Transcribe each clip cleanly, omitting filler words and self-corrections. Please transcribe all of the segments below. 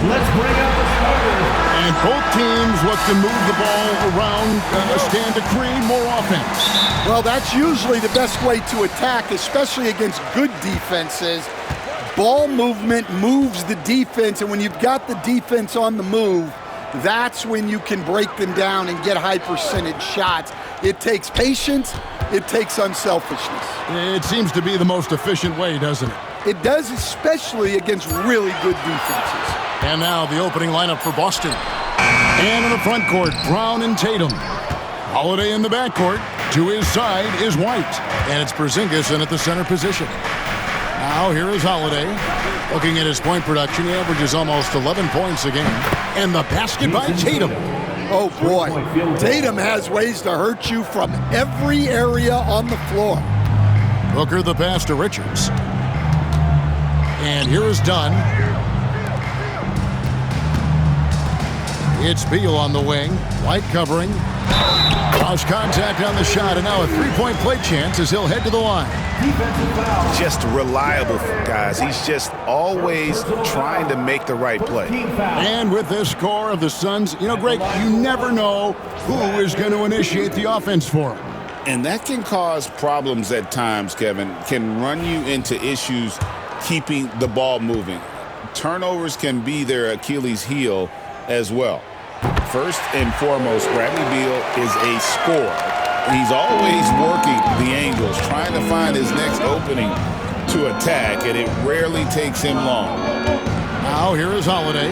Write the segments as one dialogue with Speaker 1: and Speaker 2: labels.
Speaker 1: Let's bring up the starters.
Speaker 2: And both teams look to move the ball around, stand to create more offense.
Speaker 3: Well, that's usually the best way to attack, especially against good defenses. Ball movement moves the defense, and when you've got the defense on the move, that's when you can break them down and get high percentage shots. It takes patience, it takes unselfishness.
Speaker 2: It seems to be the most efficient way, doesn't it?
Speaker 3: It does, especially against really good defenses.
Speaker 2: And now the opening lineup for Boston. And in the front court, Brown and Tatum. Holiday in the backcourt. To his side is White. And it's Porzingis in at the center position. Now here is Holiday. Looking at his point production, he averages almost 11 points a game. And the basket by Tatum.
Speaker 3: Oh boy, Tatum has ways to hurt you from every area on the floor.
Speaker 2: Booker the pass to Richards. And here is Dunn. It's Beal on the wing. White covering. Lost contact on the shot, and now a three-point play chance as he'll head to the line.
Speaker 4: Just reliable, guys. He's just always trying to make the right play.
Speaker 2: And with this score of the Suns, you know, Greg, you never know who is going to initiate the offense for him.
Speaker 4: And that can cause problems at times, Kevin. Can run you into issues keeping the ball moving. Turnovers can be their Achilles heel as well. First and foremost, Bradley Beal is a scorer. He's always working the angles, trying to find his next opening to attack, and it rarely takes him long.
Speaker 2: Now here is Holiday.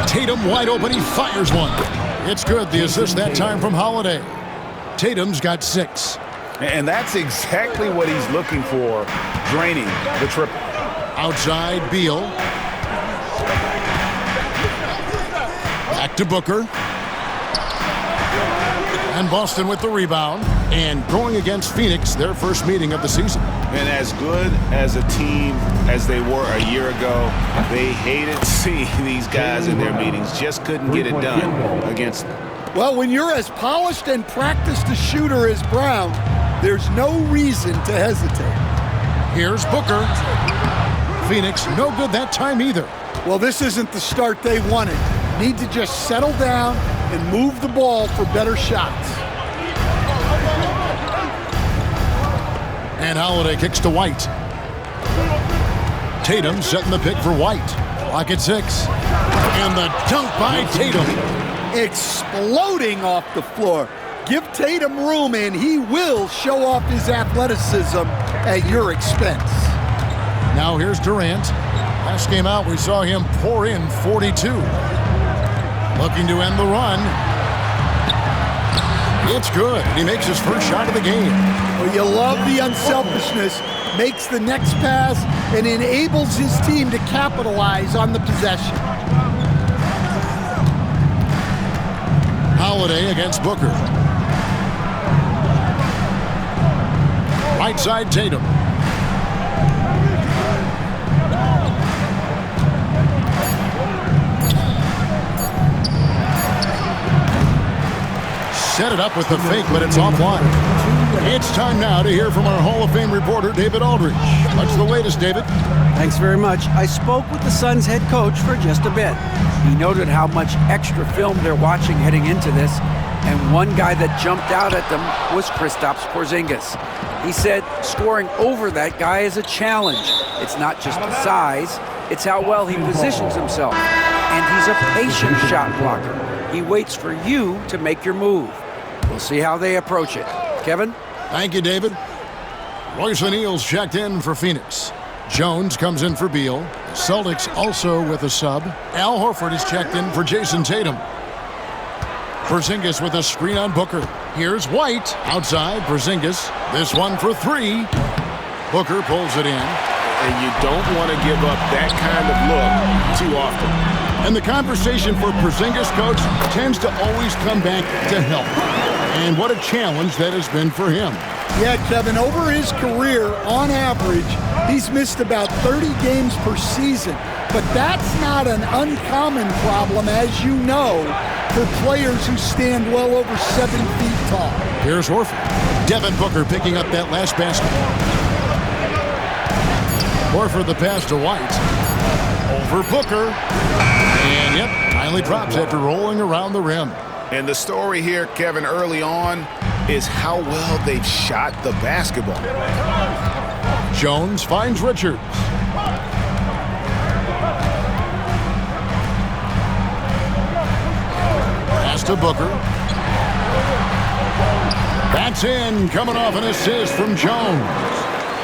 Speaker 2: Tatum wide open, he fires one. It's good, the assist that time from Holiday. Tatum's got 6.
Speaker 4: And that's exactly what he's looking for, draining the triple.
Speaker 2: Outside, Beal. Back to Booker. And Boston with the rebound. And going against Phoenix, their first meeting of the season.
Speaker 4: And as good as a team as they were a year ago, they hated seeing these guys in their meetings. Just couldn't get it done against them.
Speaker 3: Well, when you're as polished and practiced a shooter as Brown, there's no reason to hesitate.
Speaker 2: Here's Booker. Phoenix, no good that time either.
Speaker 3: Well, this isn't the start they wanted. Need to just settle down and move the ball for better shots.
Speaker 2: And Holiday kicks to White. Tatum setting the pick for White. Clock at 6. And the dunk by Tatum.
Speaker 3: Exploding off the floor. Give Tatum room and he will show off his athleticism at your expense.
Speaker 2: Now here's Durant. Last game out, we saw him pour in 42. Looking to end the run. It's good. He makes his first shot of the game.
Speaker 3: Well, you love the unselfishness. Makes the next pass and enables his team to capitalize on the possession.
Speaker 2: Holiday against Booker. Right side, Tatum. Set it up with the fake, but it's offline. It's time now to hear from our Hall of Fame reporter, David Aldridge. What's the latest, David?
Speaker 5: Thanks very much. I spoke with the Suns head coach for just a bit. He noted how much extra film they're watching heading into this, and one guy that jumped out at them was Kristaps Porzingis. He said scoring over that guy is a challenge. It's not just the size, it's how well he positions himself. And he's a patient shot blocker. He waits for you to make your move. We'll see how they approach it. Kevin?
Speaker 2: Thank you, David. Royce O'Neal's checked in for Phoenix. Jones comes in for Beal. The Celtics also with a sub. Al Horford is checked in for Jayson Tatum. Porzingis with a screen on Booker. Here's White. Outside, Porzingis. This one for 3. Booker pulls it in.
Speaker 4: And you don't want to give up that kind of look too often.
Speaker 2: And the conversation for Porzingis, coach, tends to always come back to help. And what a challenge that has been for him.
Speaker 3: Yeah, Kevin, over his career, on average, he's missed about 30 games per season. But that's not an uncommon problem, as you know, for players who stand well over 7 feet tall.
Speaker 2: Here's Horford. Devin Booker picking up that last basket. Horford the pass to White. Over Booker. And, yep, finally drops after rolling around the rim.
Speaker 4: And the story here, Kevin, early on is how well they've shot the basketball.
Speaker 2: Jones finds Richards. Pass to Booker. That's in, coming off an assist from Jones.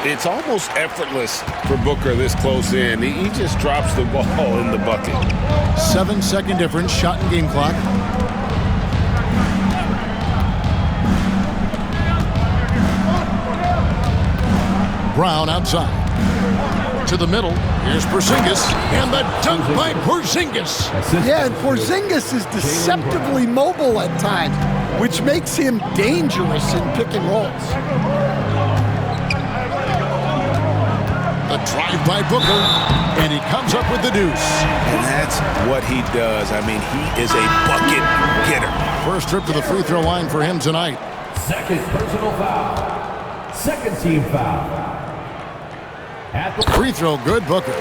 Speaker 4: It's almost effortless for Booker this close in. He just drops the ball in the bucket.
Speaker 2: 7-second difference, shot and game clock. Brown outside. To the middle. Here's Porzingis. And the dunk by Porzingis.
Speaker 3: Yeah, and Porzingis is deceptively mobile at times, which makes him dangerous in pick and rolls.
Speaker 2: The drive by Booker. And he comes up with the deuce.
Speaker 4: And that's what he does. I mean, he is a bucket getter.
Speaker 2: First trip to the free throw line for him tonight.
Speaker 1: Second personal foul. Second team foul. At the
Speaker 2: Free throw good, Booker.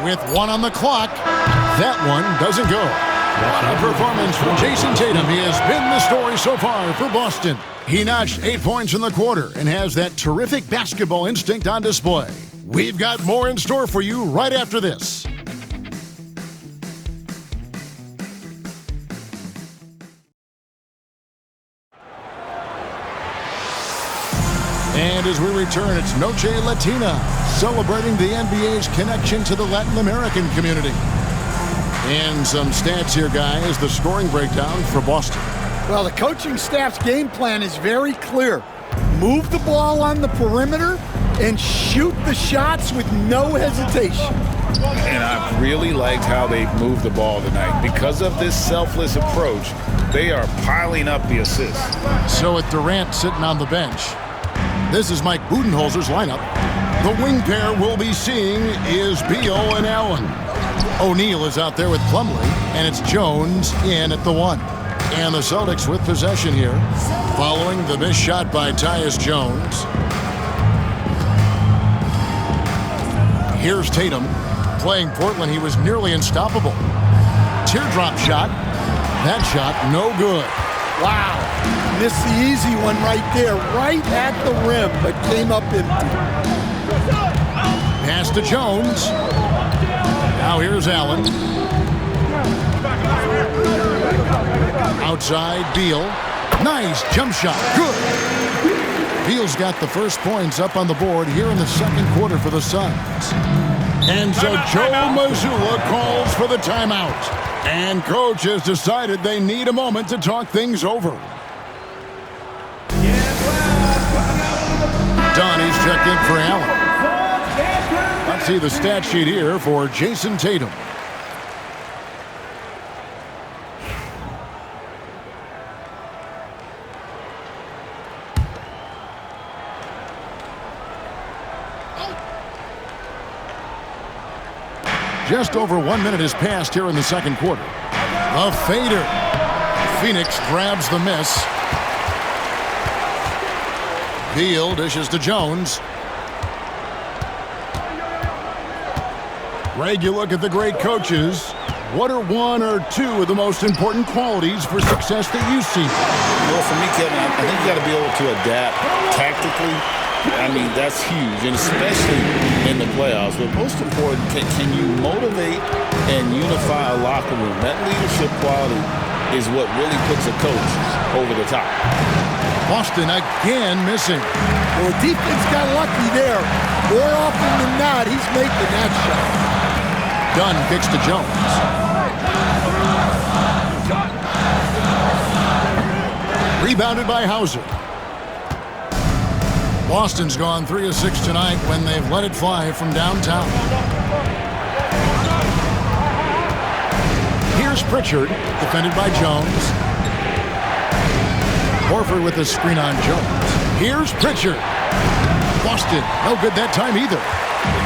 Speaker 2: With 1 on the clock, that one doesn't go. What a performance from Jayson Tatum. He has been the story so far for Boston. He notched 8 points in the quarter and has that terrific basketball instinct on display. We've got more in store for you right after this. And as we return, it's Noche Latina, celebrating the NBA's connection to the Latin American community. And some stats here, guys, the scoring breakdown for Boston.
Speaker 3: Well, the coaching staff's game plan is very clear. Move the ball on the perimeter and shoot the shots with no hesitation.
Speaker 4: And I've really liked how they've moved the ball tonight. Because of this selfless approach, they are piling up the assists.
Speaker 2: So with Durant sitting on the bench, this is Mike Budenholzer's lineup. The wing pair we'll be seeing is Beal and Allen. O'Neal is out there with Plumlee, and it's Jones in at the 1. And the Celtics with possession here, following the missed shot by Tyus Jones. Here's Tatum. Playing Portland, he was nearly unstoppable. Teardrop shot. That shot, no good.
Speaker 3: Wow. Missed the easy one right there, right at the rim, but came up empty.
Speaker 2: Pass to Jones. Now here's Allen. Outside, Beal. Nice jump shot. Good. Beal's got the first points up on the board here in the second quarter for the Suns. And so Joe Mazzulla calls for the timeout. And coach has decided they need a moment to talk things over. Donnie's checked in for Allen. Let's see the stat sheet here for Jayson Tatum. Just over 1 minute has passed here in the second quarter. A fader. Phoenix grabs the miss. Beal dishes to Jones. Greg, you look at the great coaches. What are 1 or 2 of the most important qualities for success that you see?
Speaker 4: Well, for me, Kevin, I think you got to be able to adapt tactically. I mean, that's huge, and especially in the playoffs. But most important, can you motivate and unify a locker room? That leadership quality is what really puts a coach over the top.
Speaker 2: Boston again missing.
Speaker 3: Well, the defense got lucky there. More often than not, he's making that shot.
Speaker 2: Dunn kicks to Jones. Rebounded by Hauser. Boston's gone 3 of 6 tonight when they've let it fly from downtown. Here's Pritchard, defended by Jones. Horford with the screen on Jones. Here's Pritchard. Boston, no good that time either.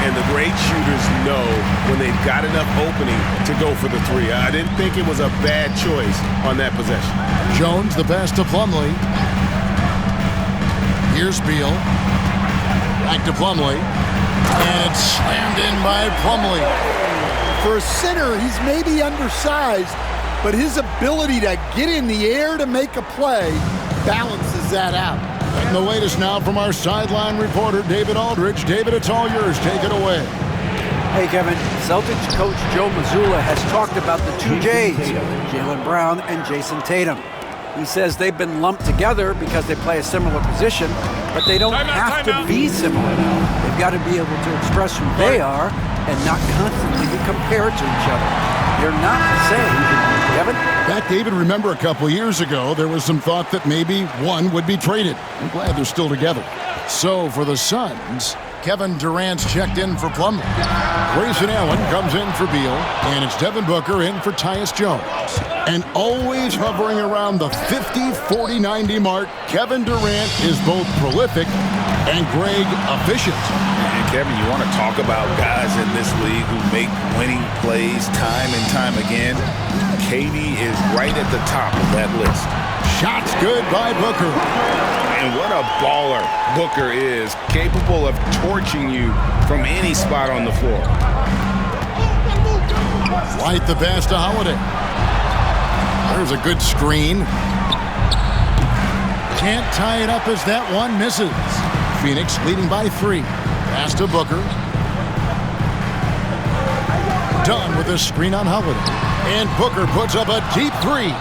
Speaker 6: And the great shooters know when they've got enough opening to go for the 3. I didn't think it was a bad choice on that possession.
Speaker 2: Jones, the pass to Plumlee. Here's Beal. Back to Plumlee. And it's slammed in by Plumlee.
Speaker 3: For a center, he's maybe undersized, but his ability to get in the air to make a play balances that out.
Speaker 2: And the latest now from our sideline reporter, David Aldridge. David, it's all yours. Take it away.
Speaker 5: Hey, Kevin. Celtics coach Joe Mazzulla has talked about the two J's, Jaylen Brown and Jayson Tatum. He says they've been lumped together because they play a similar position, but they don't have to be similar. They've got to be able to express who they are and not constantly be compared to each other. They're not the same. Kevin?
Speaker 2: Back, David, remember a couple years ago, there was some thought that maybe one would be traded. I'm glad they're still together. So for the Suns, Kevin Durant's checked in for Plumlee. Grayson Allen comes in for Beal, and it's Devin Booker in for Tyus Jones. And always hovering around the 50, 40, 90 mark, Kevin Durant is both prolific and Greg efficient.
Speaker 4: And Kevin, you want to talk about guys in this league who make winning plays time and time again? KD is right at the top of that list.
Speaker 2: Shots good by Booker.
Speaker 4: And what a baller Booker is, capable of torching you from any spot on the floor.
Speaker 2: White the pass to Holiday. There's a good screen. Can't tie it up as that one misses. Phoenix leading by 3. Pass to Booker. Done with a screen on Holiday. And Booker puts up a deep 3.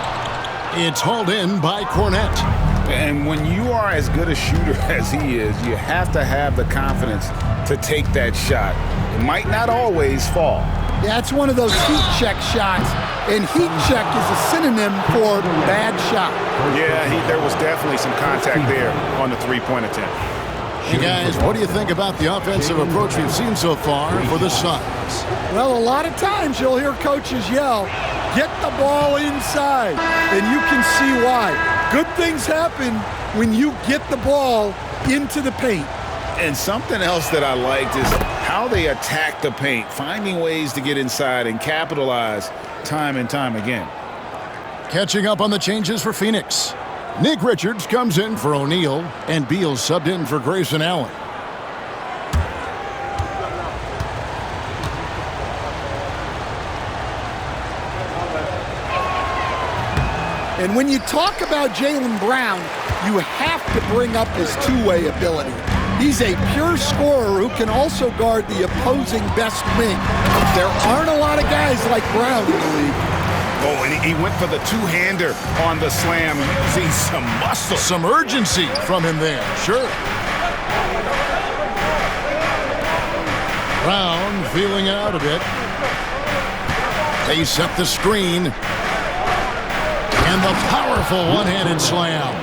Speaker 2: It's hauled in by Cornette.
Speaker 4: And when you are as good a shooter as he is, you have to have the confidence to take that shot. It might not always fall.
Speaker 3: Yeah, it's one of those heat check shots, and heat check is a synonym for bad shot.
Speaker 4: Yeah, there was definitely some contact there on the three-point attempt.
Speaker 2: Hey guys, what do you think about the offensive approach we've seen so far for the Suns?
Speaker 3: Well, a lot of times you'll hear coaches yell, get the ball inside, and you can see why. Good things happen when you get the ball into the paint.
Speaker 4: And something else that I liked is how they attack the paint, finding ways to get inside and capitalize time and time again.
Speaker 2: Catching up on the changes for Phoenix. Nick Richards comes in for O'Neal, and Beal subbed in for Grayson Allen.
Speaker 3: And when you talk about Jaylen Brown, you have to bring up his two-way ability. He's a pure scorer who can also guard the opposing best wing. There aren't a lot of guys like Brown in the league.
Speaker 4: Oh, and he went for the two-hander on the slam, using some muscle.
Speaker 2: Some urgency from him there, sure. Brown feeling it out a bit. They set the screen. And the powerful one-handed slam.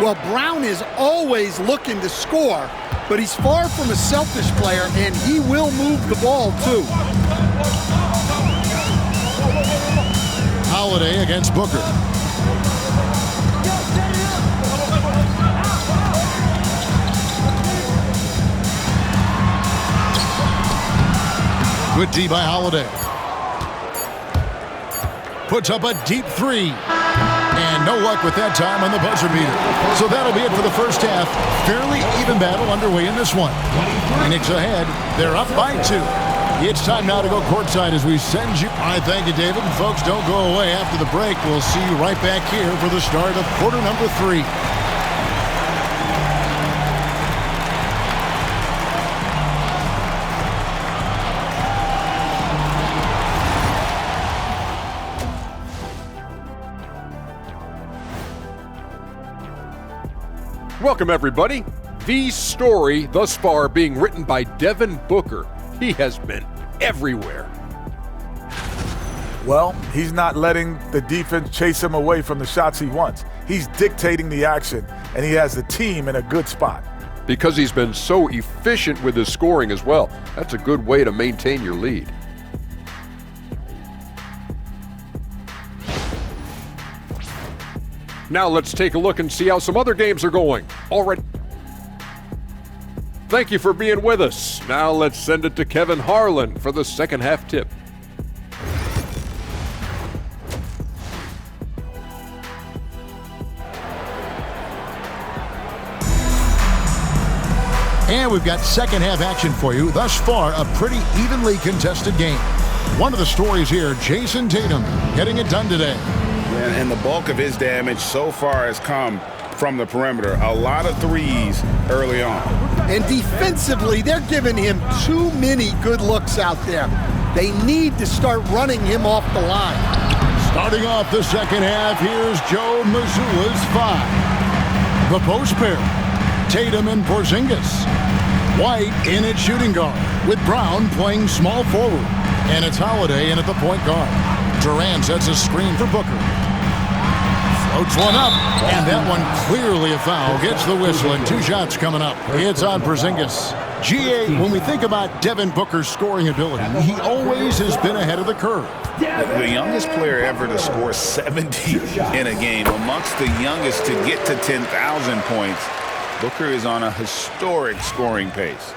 Speaker 3: Well, Brown is always looking to score, but he's far from a selfish player, and he will move the ball, too.
Speaker 2: Holiday against Booker. Good D by Holiday. Puts up a deep 3. And no luck with that time on the buzzer beater. So that'll be it for the first half. Fairly even battle underway in this one. Phoenix ahead. They're up by 2. It's time now to go courtside as we send you. All right, thank you, David. And folks, don't go away. After the break, we'll see you right back here for the start of quarter number 3.
Speaker 7: Welcome, everybody. The story thus far being written by Devin Booker. He has been everywhere.
Speaker 8: Well, he's not letting the defense chase him away from the shots he wants. He's dictating the action, and he has the team in a good spot.
Speaker 7: Because he's been so efficient with his scoring as well. That's a good way to maintain your lead. Now let's take a look and see how some other games are going. All right. Thank you for being with us. Now let's send it to Kevin Harlan for the second half tip.
Speaker 2: And we've got second half action for you. Thus far, a pretty evenly contested game. One of the stories here, Jayson Tatum getting it done today.
Speaker 4: And the bulk of his damage so far has come from the perimeter. A lot of threes early on.
Speaker 3: And defensively, they're giving him too many good looks out there. They need to start running him off the line.
Speaker 2: Starting off the second half, here's Joe Mazzulla's 5. The post pair, Tatum and Porzingis. White in at shooting guard, with Brown playing small forward. And it's Holiday in at the point guard. Durant sets a screen for Booker. Floats one up, and that one clearly a foul. Gets the whistle, and 2 shots coming up. It's on Porzingis. GA, when we think about Devin Booker's scoring ability, he always has been ahead of the curve.
Speaker 4: The youngest player ever to score 70 in a game, amongst the youngest to get to 10,000 points. Booker is on a historic scoring pace.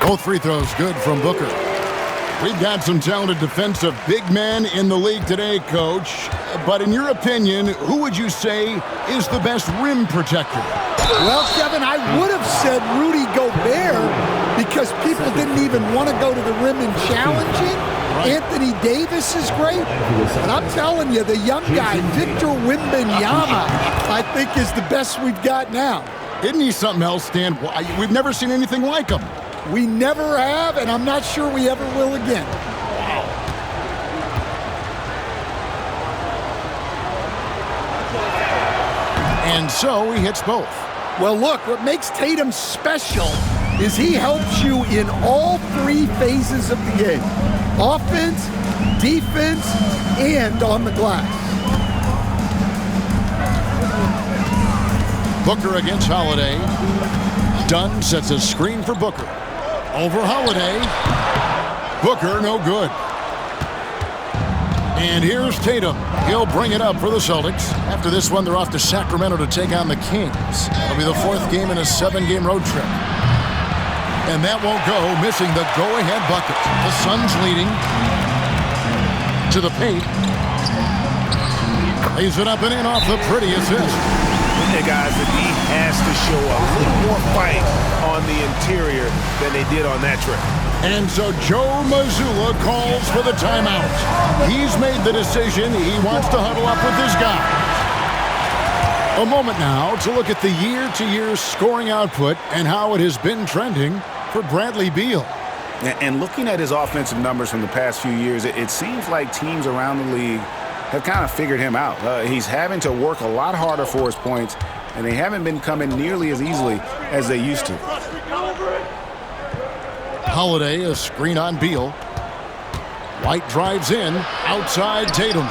Speaker 2: Both free throws good from Booker. We've got some talented defensive big men in the league today, Coach. But in your opinion, who would you say is the best rim protector?
Speaker 3: Well, Kevin, I would have said Rudy Gobert because people didn't even want to go to the rim and challenge him. Right. Anthony Davis is great. But I'm telling you, the young guy, Victor Wembanyama, I think is the best we've got now.
Speaker 2: Isn't he something else, Stan? We've never seen anything like him.
Speaker 3: We never have, and I'm not sure we ever will again.
Speaker 2: And so he hits both.
Speaker 3: Well, look, what makes Tatum special is he helps you in all 3 phases of the game. Offense, defense, and on the glass.
Speaker 2: Booker against Holiday. Dunn sets a screen for Booker. Over Holiday. Booker, no good. And here's Tatum. He'll bring it up for the Celtics. After this one, they're off to Sacramento to take on the Kings. That'll be the 4th game in a 7-game road trip. And that won't go, missing the go-ahead bucket. The Suns leading. To the paint. Lays it up and in off the pretty assist.
Speaker 6: Hey guys, the D has to show a little more fight on the interior than they did on that trip.
Speaker 2: And so Joe Mazzulla calls for the timeout. He's made the decision. He wants to huddle up with his guys. A moment now to look at the year-to-year scoring output and how it has been trending for Bradley Beal.
Speaker 4: And looking at his offensive numbers from the past few years, it seems like teams around the league have kind of figured him out. He's having to work a lot harder for his points, and they haven't been coming nearly as easily as they used to.
Speaker 2: Holiday, a screen on Beal. White drives in, outside Tatum.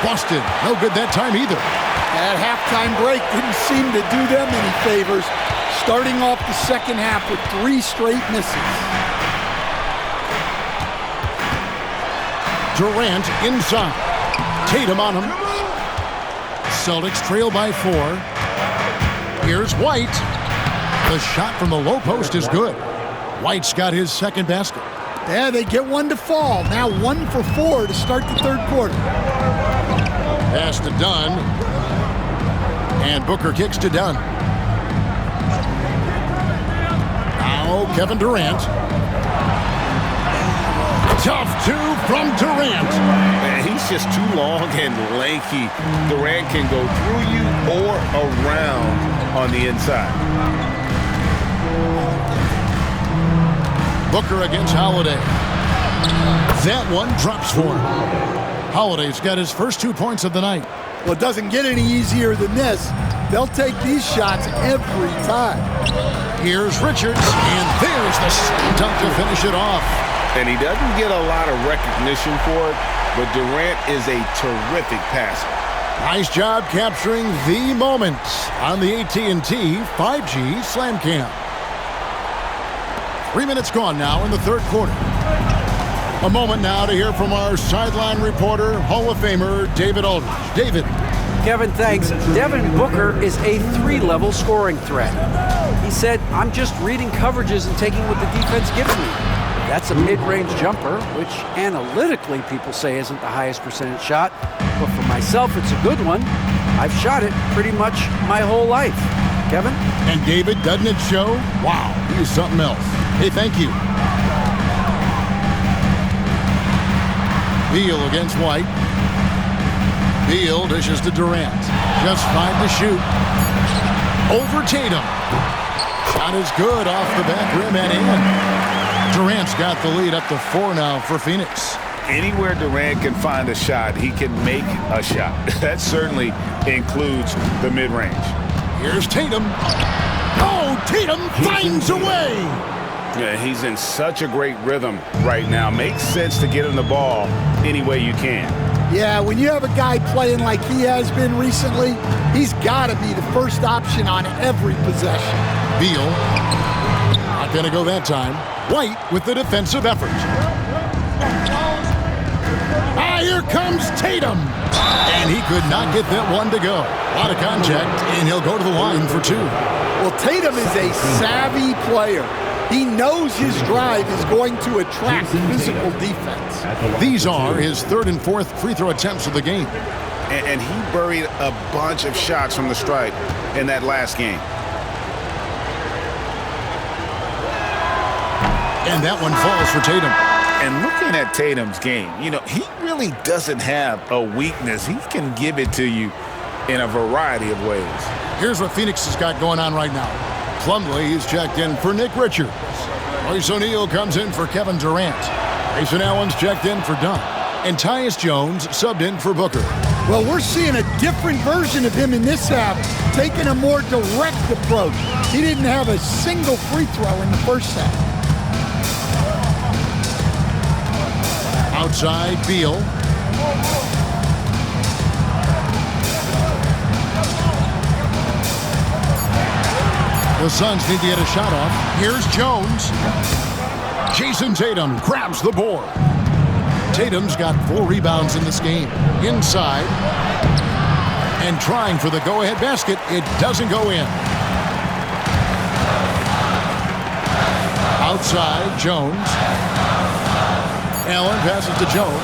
Speaker 2: Boston, no good that time either.
Speaker 3: That halftime break didn't seem to do them any favors, starting off the second half with 3 straight misses.
Speaker 2: Durant inside. Tatum on him. Celtics trail by 4. Here's White. The shot from the low post is good. White's got his second basket.
Speaker 3: Yeah, they get one to fall. Now 1 for 4 to start the 3rd quarter.
Speaker 2: Pass to Dunn. And Booker kicks to Dunn. Now Kevin Durant. Tough 2 from Durant.
Speaker 6: Man, he's just too long and lanky. Durant can go through you or around on the inside.
Speaker 2: Booker against Holiday. That one drops for him. Holiday's got his first 2 points of the night.
Speaker 3: Well, it doesn't get any easier than this. They'll take these shots every time.
Speaker 2: Here's Richards, and there's the dunk to finish it off.
Speaker 6: And he doesn't get a lot of recognition for it, but Durant is a terrific passer.
Speaker 2: Nice job capturing the moment on the AT&T 5G Slam Cam. 3 minutes gone now in the 3rd quarter. A moment now to hear from our sideline reporter, Hall of Famer David Aldridge. David.
Speaker 5: Kevin, thanks. Devin Booker is a 3-level scoring threat. He said, I'm just reading coverages and taking what the defense gives me. That's a mid-range jumper, which analytically people say isn't the highest percentage shot. But for myself, it's a good one. I've shot it pretty much my whole life. Kevin?
Speaker 2: And David, doesn't it show? Wow, he is something else. Hey, thank you. Beal against White. Beal dishes to Durant. Just 5 to shoot. Over Tatum. Shot is good off the back rim and in. Durant's got the lead up to 4 now for Phoenix.
Speaker 4: Anywhere Durant can find a shot, he can make a shot. That certainly includes the mid-range.
Speaker 2: Here's Tatum. Oh, Tatum finds a way.
Speaker 4: Yeah, he's in such a great rhythm right now. Makes sense to get him the ball any way you can.
Speaker 3: Yeah, when you have a guy playing like he has been recently, he's got to be the first option on every possession.
Speaker 2: Beal. Not going to go that time. White with the defensive effort. Here comes Tatum. And he could not get that one to go. A lot of contact, and he'll go to the line for 2.
Speaker 3: Well, Tatum is a savvy player. He knows his drive is going to attract physical defense.
Speaker 2: These are his 3rd and 4th free throw attempts of the game.
Speaker 4: And he buried a bunch of shots from the stripe in that last game.
Speaker 2: And that one falls for Tatum.
Speaker 4: And looking at Tatum's game, you know, he really doesn't have a weakness. He can give it to you in a variety of ways.
Speaker 2: Here's what Phoenix has got going on right now. Plumlee is checked in for Nick Richards. Royce O'Neal comes in for Kevin Durant. Grayson Allen's checked in for Dunn. And Tyus Jones subbed in for Booker.
Speaker 3: Well, we're seeing a different version of him in this half, taking a more direct approach. He didn't have a single free throw in the first half.
Speaker 2: Outside, Beal. The Suns need to get a shot off. Here's Jones. Jayson Tatum grabs the board. Tatum's got 4 rebounds in this game. Inside. And trying for the go-ahead basket. It doesn't go in. Outside, Jones. Allen passes to Jones.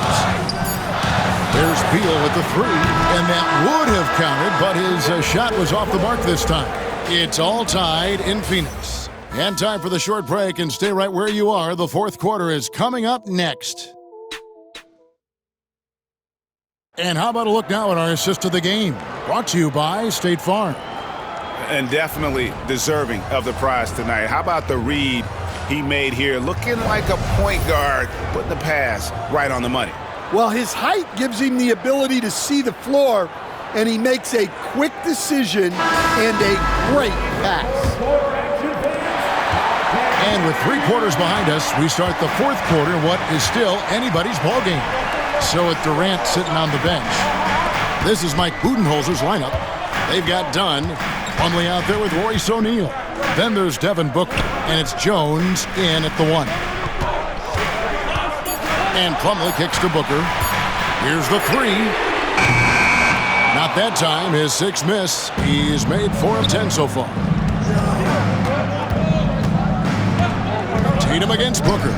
Speaker 2: There's Beal with the 3, and that would have counted, but his shot was off the mark this time. It's all tied in Phoenix. And time for the short break, and stay right where you are. The 4th quarter is coming up next. And how about a look now at our assist of the game? Brought to you by State Farm.
Speaker 4: And definitely deserving of the prize tonight. How about the read he made here, looking like a point guard, putting the pass right on the money.
Speaker 3: Well, his height gives him the ability to see the floor, and he makes a quick decision and a great pass.
Speaker 2: And with 3 quarters behind us, we start the 4th quarter, what is still anybody's ball game. So with Durant sitting on the bench, this is Mike Budenholzer's lineup. They've got Dunn, Plumlee out there with Royce O'Neal. Then there's Devin Booker, and it's Jones in at the 1. And Plumlee kicks to Booker. Here's the 3. Not that time. His 6th miss. He's made 4 of 10 so far. Tatum against Booker.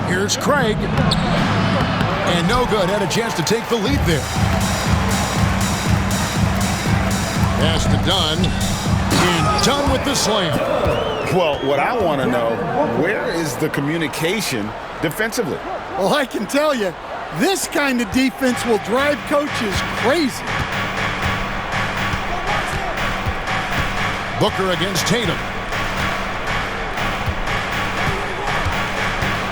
Speaker 2: Here's Craig. And no good. Had a chance to take the lead there. Pass to Dunn. And Dunn with the slam.
Speaker 4: Well, what I want to know, where is the communication defensively?
Speaker 3: Well, I can tell you, this kind of defense will drive coaches crazy.
Speaker 2: Booker against Tatum.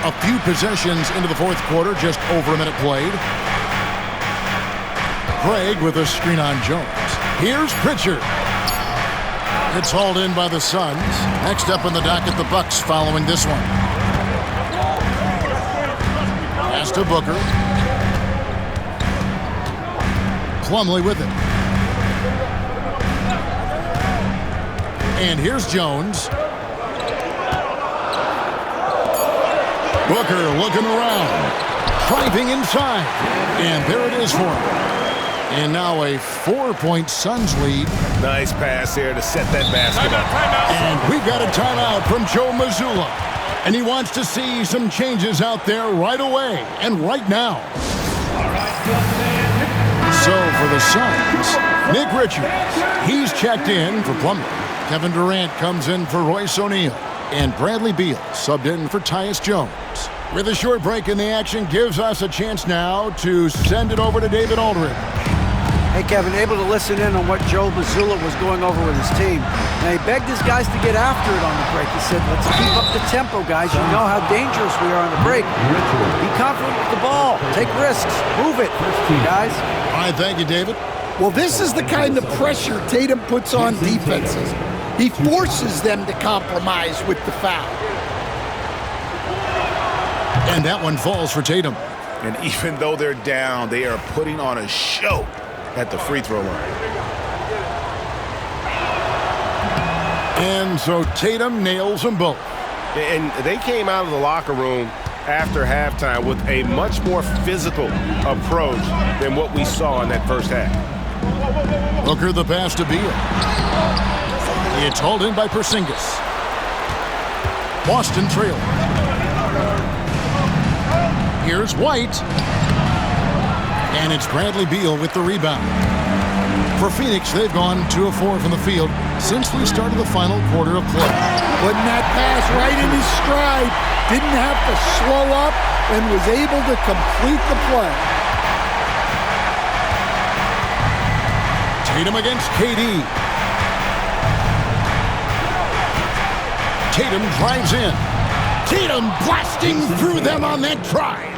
Speaker 2: A few possessions into the 4th quarter, just over a minute played. Craig with a screen on Jones. Here's Pritchard. It's hauled in by the Suns. Next up on the docket, the Bucks following this one. Pass to Booker. Plumlee with it. And here's Jones. Booker looking around. Driving inside. And there it is for him. And now a 4-point Suns lead.
Speaker 4: Nice pass here to set that basket up.
Speaker 2: And we've got a timeout from Joe Mazzulla. And he wants to see some changes out there right away and right now. So for the Suns, Nick Richards, he's checked in for Plumlee. Kevin Durant comes in for Royce O'Neal. And Bradley Beal subbed in for Tyus Jones. With a short break in the action gives us a chance now to send it over to David Aldridge.
Speaker 5: Hey, Kevin, able to listen in on what Joe Mazzulla was going over with his team. Now, he begged his guys to get after it on the break. He said, let's keep up the tempo, guys. You know how dangerous we are on the break. Be confident with the ball. Take risks. Move it, guys.
Speaker 2: All right, thank you, David.
Speaker 3: Well, this is the kind of pressure Tatum puts on defenses. He forces them to compromise with the foul.
Speaker 2: And that one falls for Tatum.
Speaker 4: And even though they're down, they are putting on a show at the free throw line.
Speaker 2: And so Tatum nails them both.
Speaker 6: And they came out of the locker room after halftime with a much more physical approach than what we saw in that first half.
Speaker 2: Booker the pass to Beal. It's hauled in by Porzingis. Boston trailing. Here's White. And it's Bradley Beal with the rebound. For Phoenix, they've gone 2 of 4 from the field since we started the final quarter of play.
Speaker 3: Putting that pass right in his stride. Didn't have to slow up and was able to complete the play.
Speaker 2: Tatum against KD. Tatum drives in. Tatum blasting through them on that drive.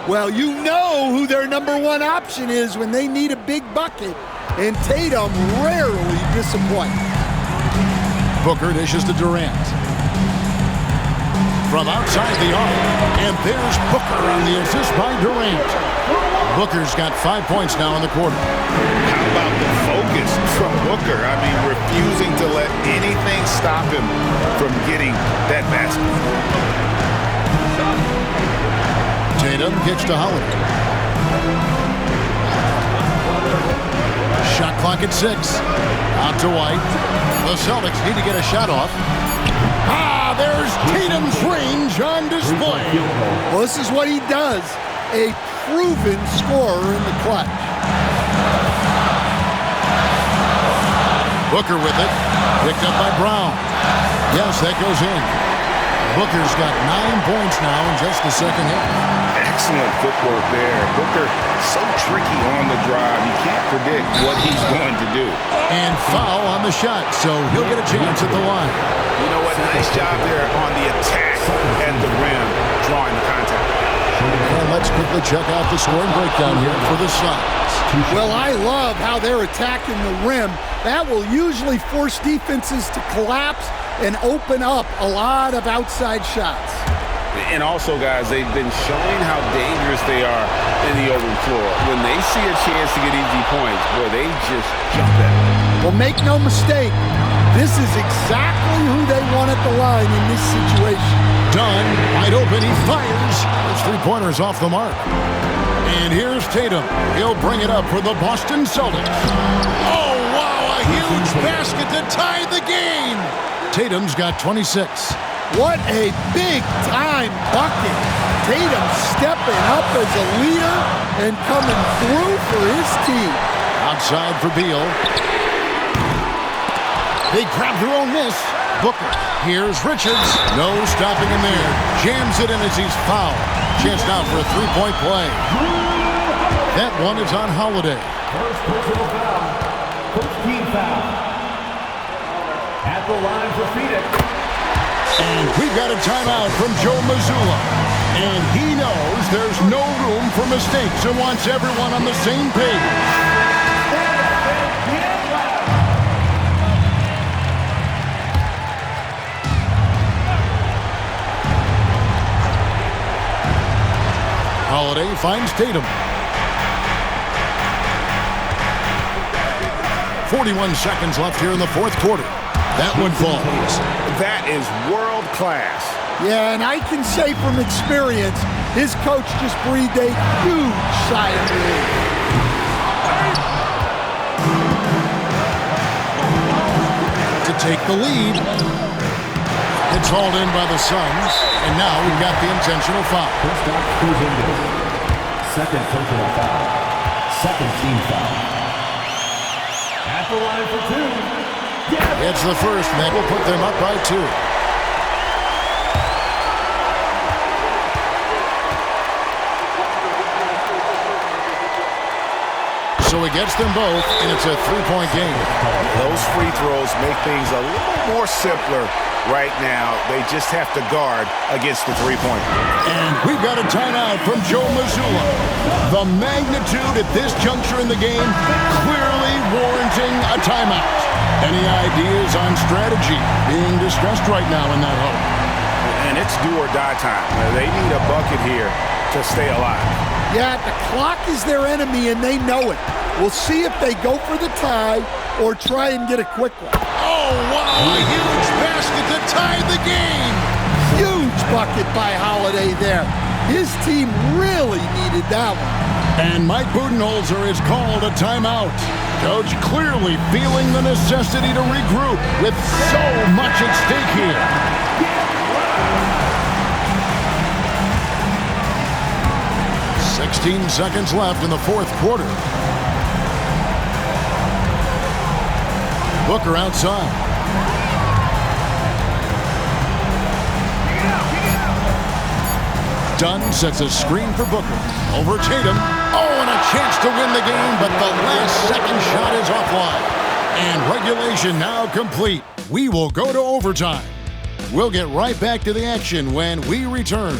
Speaker 3: Well, you know who their number one option is when they need a big bucket, and Tatum rarely disappoints.
Speaker 2: Booker dishes to Durant. From outside the arc, and there's Booker on the assist by Durant. Booker's got 5 points now in the quarter.
Speaker 4: How about the focus from Booker? I mean, refusing to let anything stop him from getting that basket.
Speaker 2: Tatum gets to Holiday. Shot clock at 6. Out to White. The Celtics need to get a shot off. There's Tatum's range on display.
Speaker 3: Well, this is what he does. A proven scorer in the clutch.
Speaker 2: Booker with it. Picked up by Brown. Yes, that goes in. Booker's got 9 points now in just the second half.
Speaker 4: Excellent footwork there. Booker, so tricky on the drive. You can't predict what he's going to do.
Speaker 2: And foul on the shot, so he'll get a chance at the line.
Speaker 4: You know what? Nice job there on the attack at the rim, drawing the contact.
Speaker 2: And let's quickly check out the scoring breakdown here for the Suns.
Speaker 3: Well, I love how they're attacking the rim. That will usually force defenses to collapse and open up a lot of outside shots.
Speaker 4: And also, guys, they've been showing how dangerous they are in the open floor. When they see a chance to get easy points, boy, they just jump at it.
Speaker 3: Well, make no mistake, this is exactly who they want at the line in this situation.
Speaker 2: Dunn, wide open, he fires. Those 3-pointers off the mark. And here's Tatum. He'll bring it up for the Boston Celtics. Oh, wow, a huge basket to tie the game. Tatum's got 26.
Speaker 3: What a big-time bucket. Tatum stepping up as a leader and coming through for his team.
Speaker 2: Outside for Beal. They grab their own miss. Booker. Here's Richards. No stopping him there. Jams it in as he's fouled. Chance now for a 3-point play. That one is on Holiday.
Speaker 1: First personal foul. First team foul. At the line for Phoenix.
Speaker 2: And we've got a timeout from Joe Mazzulla. And he knows there's no room for mistakes and wants everyone on the same page. Holiday finds Tatum. 41 seconds left here in the fourth quarter. That one falls.
Speaker 4: That is world class.
Speaker 3: Yeah, and I can say from experience, his coach just breathed a huge sigh of relief.
Speaker 2: To take the lead. It's hauled in by the Suns, and now we've got the intentional foul.
Speaker 1: Second personal foul. Second team foul. At the line for two.
Speaker 2: It's the first, and that will put them up by 2. So he gets them both, and it's a 3-point game.
Speaker 6: Those free throws make things a little more simpler right now. They just have to guard against the three-point.
Speaker 2: And we've got a timeout from Joe Mazzulla. The magnitude at this juncture in the game clearly warranting a timeout. Any ideas on strategy being discussed right now in that hole?
Speaker 6: And it's do or die time. They need a bucket here to stay alive.
Speaker 3: Yeah, the clock is their enemy, and they know it. We'll see if they go for the tie or try and get a quick one.
Speaker 2: Oh, wow, a huge basket to tie the game.
Speaker 3: Huge bucket by Holiday there. His team really needed that one.
Speaker 2: And Mike Budenholzer has called a timeout. Coach clearly feeling the necessity to regroup with so much at stake here. 16 seconds left in the fourth quarter. Booker outside. Dunn sets a screen for Booker. Over Tatum. Oh, and a chance to win the game, but the last second shot is offline. And regulation now complete. We will go to overtime. We'll get right back to the action when we return.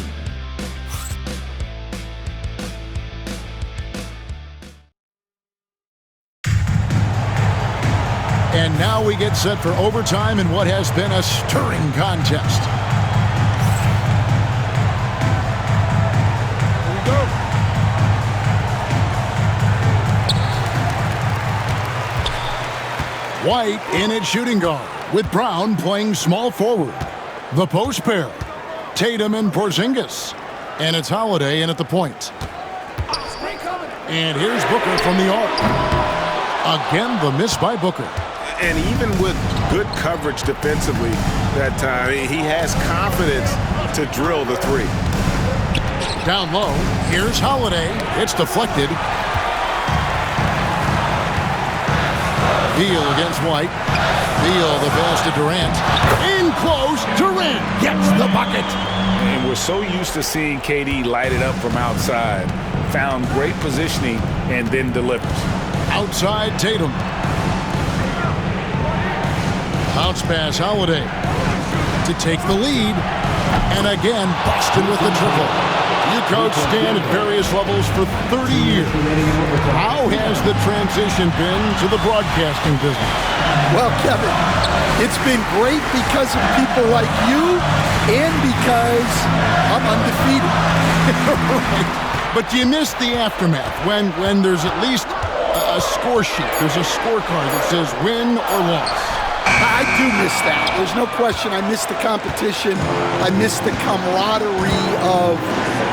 Speaker 2: And now we get set for overtime in what has been a stirring contest. Here we go. White in at shooting guard, with Brown playing small forward. The post pair, Tatum and Porzingis. And it's Holiday in at the point. And here's Booker from the arc. Again, the miss by Booker.
Speaker 6: And even with good coverage defensively that time, he has confidence to drill the three.
Speaker 2: Down low, here's Holiday. It's deflected. Beal against White. Beal the pass to Durant. In close, Durant gets the bucket.
Speaker 6: And we're so used to seeing KD light it up from outside. Found great positioning and then delivers.
Speaker 2: Outside Tatum. Bounce pass, Holiday to take the lead. And again, Boston with the triple. You coach Stan at various levels for 30 years. How has the transition been to the broadcasting business?
Speaker 3: Well, Kevin, it's been great because of people like you and because I'm undefeated.
Speaker 2: Right. But you miss the aftermath when there's at least a score sheet. There's a scorecard that says win or loss.
Speaker 3: I do miss that. There's no question. I miss the competition. I miss the camaraderie of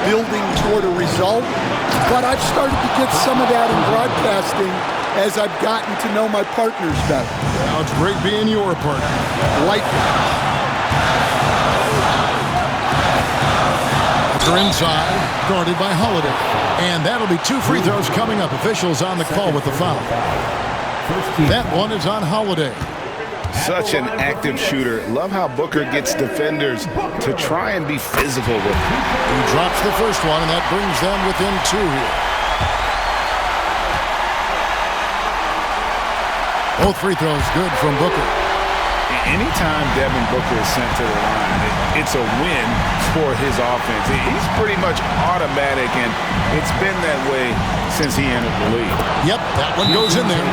Speaker 3: building toward a result. But I've started to get some of that in broadcasting as I've gotten to know my partners better.
Speaker 2: Now it's great being your partner.
Speaker 3: Likewise.
Speaker 2: They're inside, guarded by Holiday. And that'll be 2 free throws coming up. Officials on the call with the foul. That one is on Holiday.
Speaker 6: Such an active shooter. Love how Booker gets defenders to try and be physical with him.
Speaker 2: He drops the first one, and that brings them within 2 here. Both free throws good from Booker.
Speaker 6: Anytime Devin Booker is sent to the line, it's a win for his offense. He's pretty much automatic, and it's been that way since he entered the league.
Speaker 2: Yep, that one goes in there.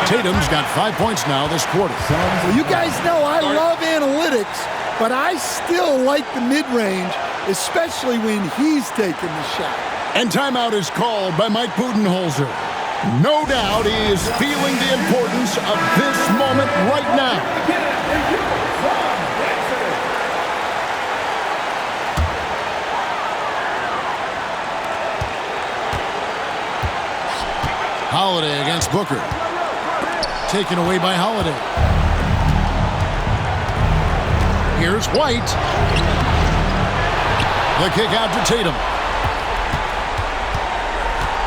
Speaker 2: Tatum's got 5 points now this quarter.
Speaker 3: Well, you guys know I love analytics, but I still like the mid-range, especially when he's taking the shot.
Speaker 2: And timeout is called by Mike Budenholzer. No doubt he is feeling the importance of this moment right now. Holiday against Booker. Taken away by Holiday. Here's White. The kick out to Tatum.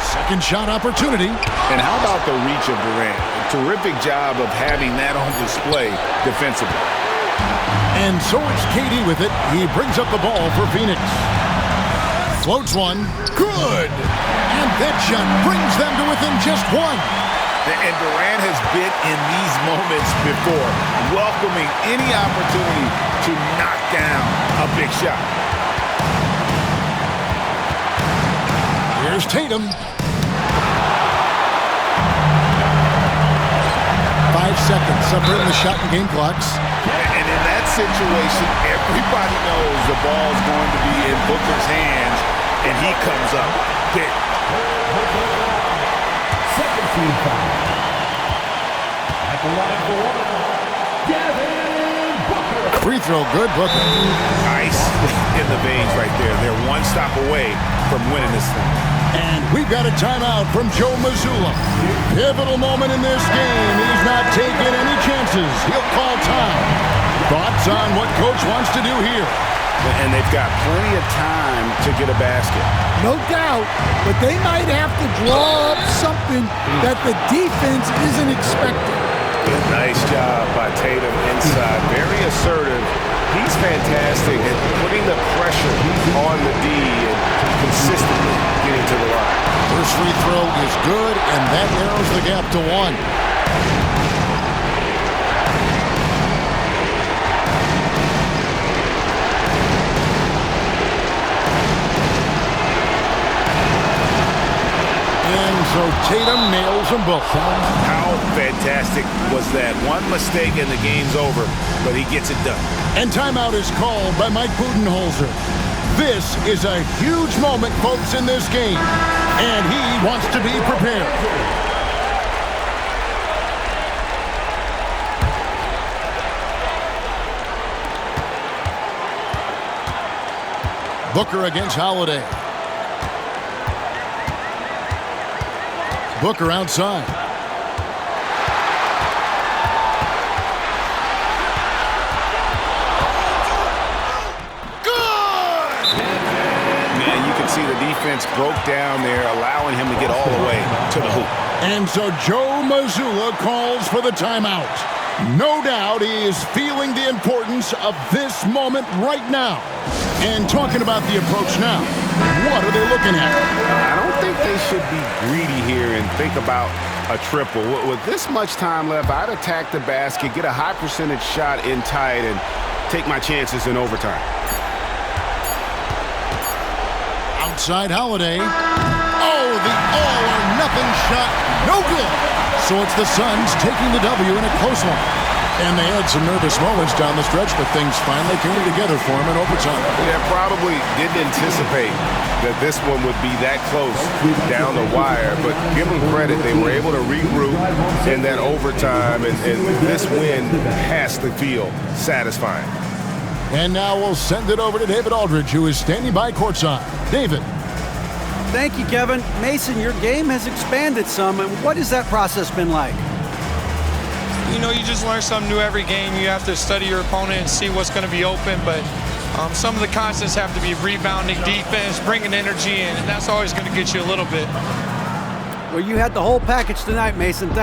Speaker 2: Second shot opportunity.
Speaker 6: And how about the reach of Durant? A terrific job of having that on display defensively.
Speaker 2: And so it's KD with it. He brings up the ball for Phoenix. Floats one. Good. And that shot brings them to within just one.
Speaker 6: And Durant has been in these moments before, welcoming any opportunity to knock down a big shot.
Speaker 2: Here's Tatum. 5 seconds separating the shot and game clocks.
Speaker 6: And in that situation, everybody knows the ball's going to be in Booker's hands, and he comes up big.
Speaker 1: Second team foul. At the line for one, Devin Booker.
Speaker 2: Free throw good, Booker.
Speaker 6: Ice in the veins right there. They're one stop away from winning this thing.
Speaker 2: And we've got a timeout from Joe Mazzulla. Pivotal moment in this game. He's not taking any chances. He'll call time. Thoughts on what coach wants to do here?
Speaker 6: And they've got plenty of time to get a basket.
Speaker 3: No doubt, but they might have to draw up something that the defense isn't expecting.
Speaker 6: Nice job by Tatum inside. Very assertive. He's fantastic at putting the pressure on the D and consistently getting to the line.
Speaker 2: First free throw is good, and that narrows the gap to one. And so Tatum nails them both.
Speaker 6: How fantastic was that? One mistake and the game's over, but he gets it done.
Speaker 2: And timeout is called by Mike Budenholzer. This is a huge moment, folks, in this game, and he wants to be prepared. Booker against Holiday. Booker outside.
Speaker 6: See the defense broke down there, allowing him to get all the way to the hoop.
Speaker 2: And so Joe Mazzulla calls for the timeout. No doubt he is feeling the importance of this moment right now. And talking about the approach now, what are they looking at?
Speaker 6: I don't think they should be greedy here and think about a triple. With this much time left, I'd attack the basket, get a high percentage shot in tight, and take my chances in overtime.
Speaker 2: Outside Holiday. Oh, the all-or-nothing shot. No good. So it's the Suns taking the W in a close one. And they had some nervous moments down the stretch, but things finally came together for them in overtime.
Speaker 6: Yeah, probably didn't anticipate that this one would be that close down the wire, but give them credit. They were able to regroup in that overtime, and this win has to feel satisfying.
Speaker 2: And now we'll send it over to David Aldridge, who is standing by courtside. David.
Speaker 5: Thank you, Kevin. Mason, your game has expanded some, and what has that process been like?
Speaker 9: You know, you just learn something new every game. You have to study your opponent and see what's going to be open, but some of the constants have to be rebounding, defense, bringing energy in, and that's always going to get you a little bit.
Speaker 5: Well, you had the whole package tonight, Mason.